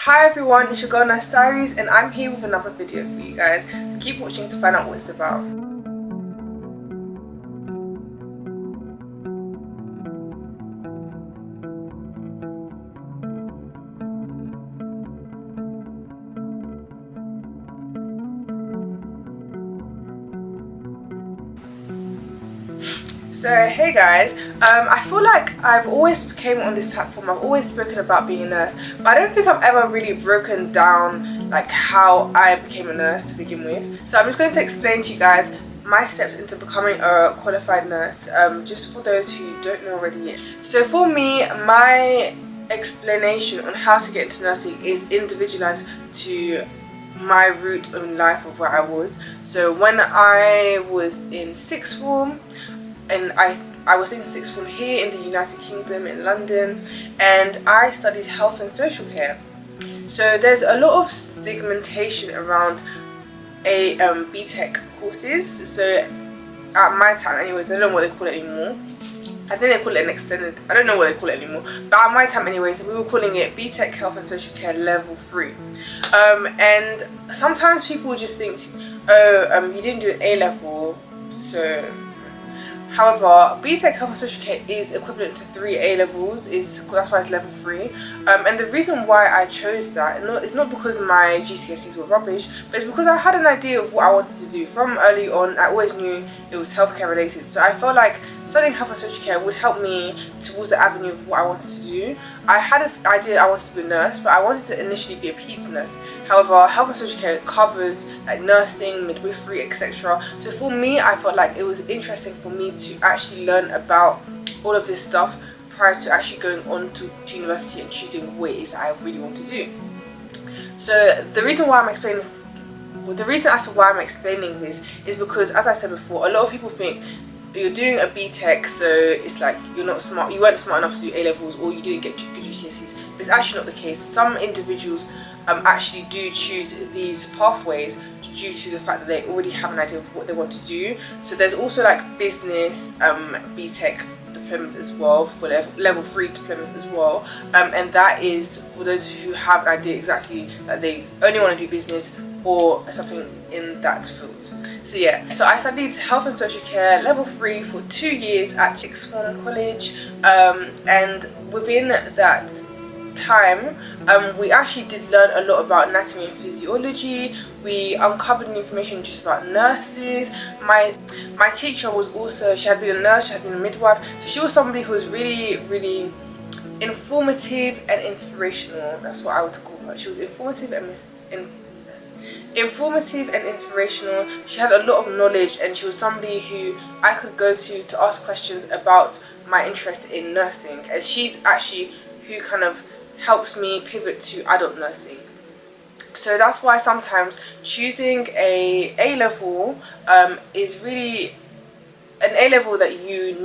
Hi everyone, it's your girl Nurse Diaries and I'm here with another video for you guys. So keep watching to find out what it's about. So hey guys, I feel like I've always came on this platform, I've always spoken about being a nurse, but I don't think I've ever really broken down like how I became a nurse to begin with. So I'm just going to explain to you guys my steps into becoming a qualified nurse, just for those who don't know already. So for me, my explanation on how to get into nursing is individualized to my route in life of where I was. So when I was in sixth form, and I was in sixth form here in the United Kingdom in London, and I studied health and social care. So there's a lot of stigmatization around a BTEC courses. So at my time anyways, I don't know what they call it anymore. I think they call it an extended, I don't know what they call it anymore, but at my time anyways, we were calling it BTEC Health and Social Care Level 3. And sometimes people just think, oh, you didn't do an A-level, so... However, BTEC Health and Social Care is equivalent to 3 A-levels, that's why it's level 3. And the reason why I chose that is not because my GCSEs were rubbish, but it's because I had an idea of what I wanted to do. From early on, I always knew it was healthcare related, so I felt like studying health and social care would help me towards the avenue of what I wanted to do. I had an idea I wanted to be a nurse, but I wanted to initially be a peds nurse. However, health and social care covers like nursing, midwifery, etc. So for me, I felt like it was interesting for me to actually learn about all of this stuff prior to actually going on to university and choosing what it is I really want to do. So the reason why I'm explaining this, the reason as to why I'm explaining this is because, as I said before, a lot of people think you're doing a BTEC, so it's like you're not smart, you weren't smart enough to do A-levels, or you didn't get good GCSEs. But it's actually not the case. Some individuals actually do choose these pathways due to the fact that they already have an idea of what they want to do. So there's also like business BTEC diplomas as well, for level 3 diplomas as well, and that is for those who have an idea exactly that they only want to do business or something in that field. So yeah, so I studied health and social care level 3 for 2 years at sixth form college, and within that time we actually did learn a lot about anatomy and physiology. We uncovered new information just about nurses. My teacher was also, she had been a nurse, she had been a midwife, so she was somebody who was really informative and inspirational. That's what I would call her. She was informative and inspirational. She had a lot of knowledge, and she was somebody who I could go to ask questions about my interest in nursing, and she's actually who kind of helps me pivot to adult nursing. So that's why sometimes choosing a A-level is really an A-level that you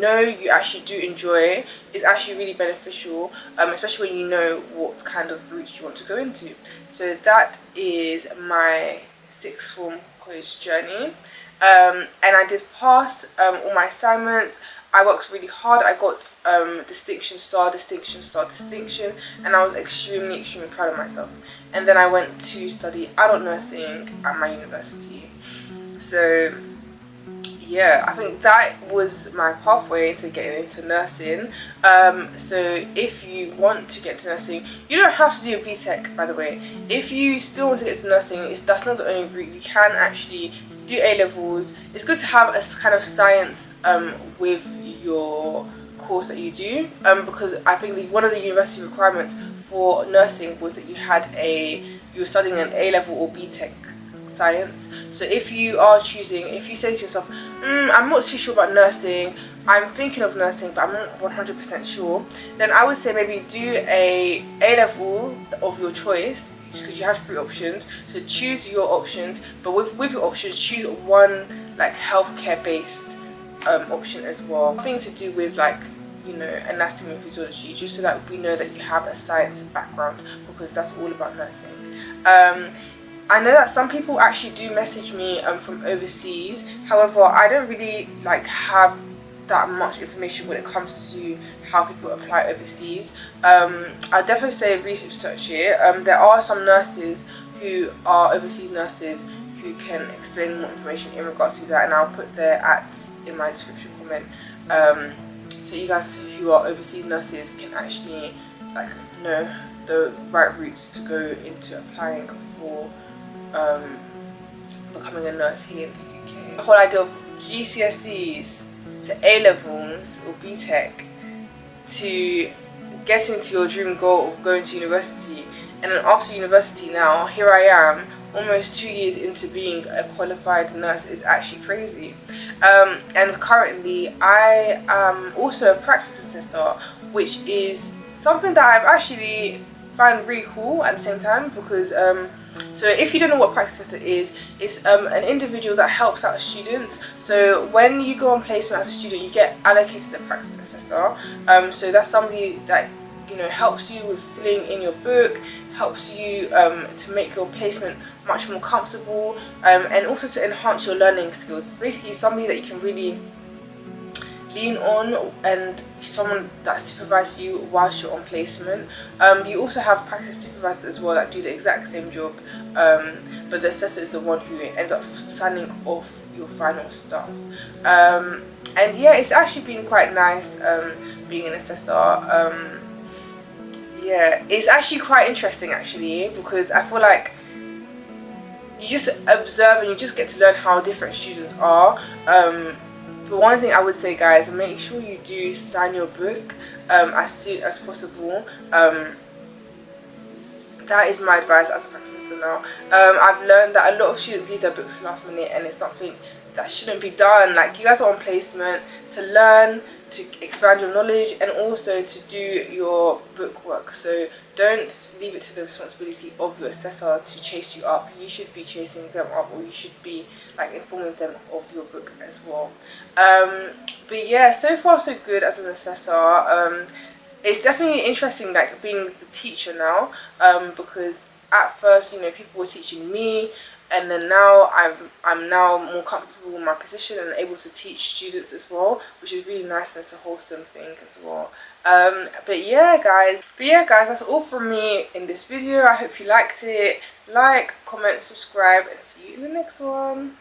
actually do enjoy is actually really beneficial, especially when you know what kind of route you want to go into. So that is my sixth form college journey, and I did pass all my assignments. I worked really hard. I got distinction star, and I was extremely proud of myself. And then I went to study adult nursing at my university. So yeah, I think that was my pathway into getting into nursing. So if you want to get into nursing, you don't have to do a BTEC, by the way. If you still want to get into nursing, that's not the only route. You can actually do A-levels. It's good to have a kind of science with your course that you do, because I think one of the university requirements for nursing was that you were studying an A-level or BTEC science. So if you are choosing, if you say to yourself, I'm not too sure about nursing, I'm thinking of nursing but I'm not 100% sure, then I would say maybe do a A-level of your choice, because you have 3 options. So choose your options, but with your options, choose one like healthcare based option as well, something to do with like, you know, anatomy and physiology, just so that we know that you have a science background, because that's all about nursing. I know that some people actually do message me from overseas. However, I don't really like have that much information when it comes to how people apply overseas. I'd definitely say research here. There are some nurses who are overseas nurses who can explain more information in regards to that, and I'll put their ads in my description comment, so you guys who are overseas nurses can actually like know the right routes to go into applying for becoming a nurse here in the UK. The whole idea of GCSEs to A-levels or BTEC to getting to your dream goal of going to university, and then after university now here I am almost 2 years into being a qualified nurse is actually crazy. And currently I am also a practice assessor, which is something that I've actually found really cool at the same time, because so if you don't know what practice assessor is, it's an individual that helps out students. So when you go on placement as a student, you get allocated a practice assessor. So that's somebody that, you know, helps you with filling in your book, helps you to make your placement much more comfortable, and also to enhance your learning skills. Basically somebody that you can really lean on, and someone that supervises you whilst you're on placement. You also have practice supervisors as well that do the exact same job, but the assessor is the one who ends up signing off your final stuff. And yeah, it's actually been quite nice being an assessor. Yeah, it's actually quite interesting actually, because I feel like you just observe and you just get to learn how different students are. But one thing I would say, guys, make sure you do sign your book as soon as possible. That is my advice as a practice assessor now. I've learned that a lot of students leave their books last minute, and it's something that shouldn't be done. Like, you guys are on placement to learn, to expand your knowledge, and also to do your book work. So don't leave it to the responsibility of your assessor to chase you up. You should be chasing them up, or you should be like informing them of your book as well. But yeah, so far so good as an assessor. It's definitely interesting, like being the teacher now, because at first, you know, people were teaching me, and then now I'm now more comfortable in my position and able to teach students as well, which is really nice, and it's a wholesome thing as well. But yeah guys, that's all from me in this video. I hope you liked it. Like, comment, subscribe, and see you in the next one.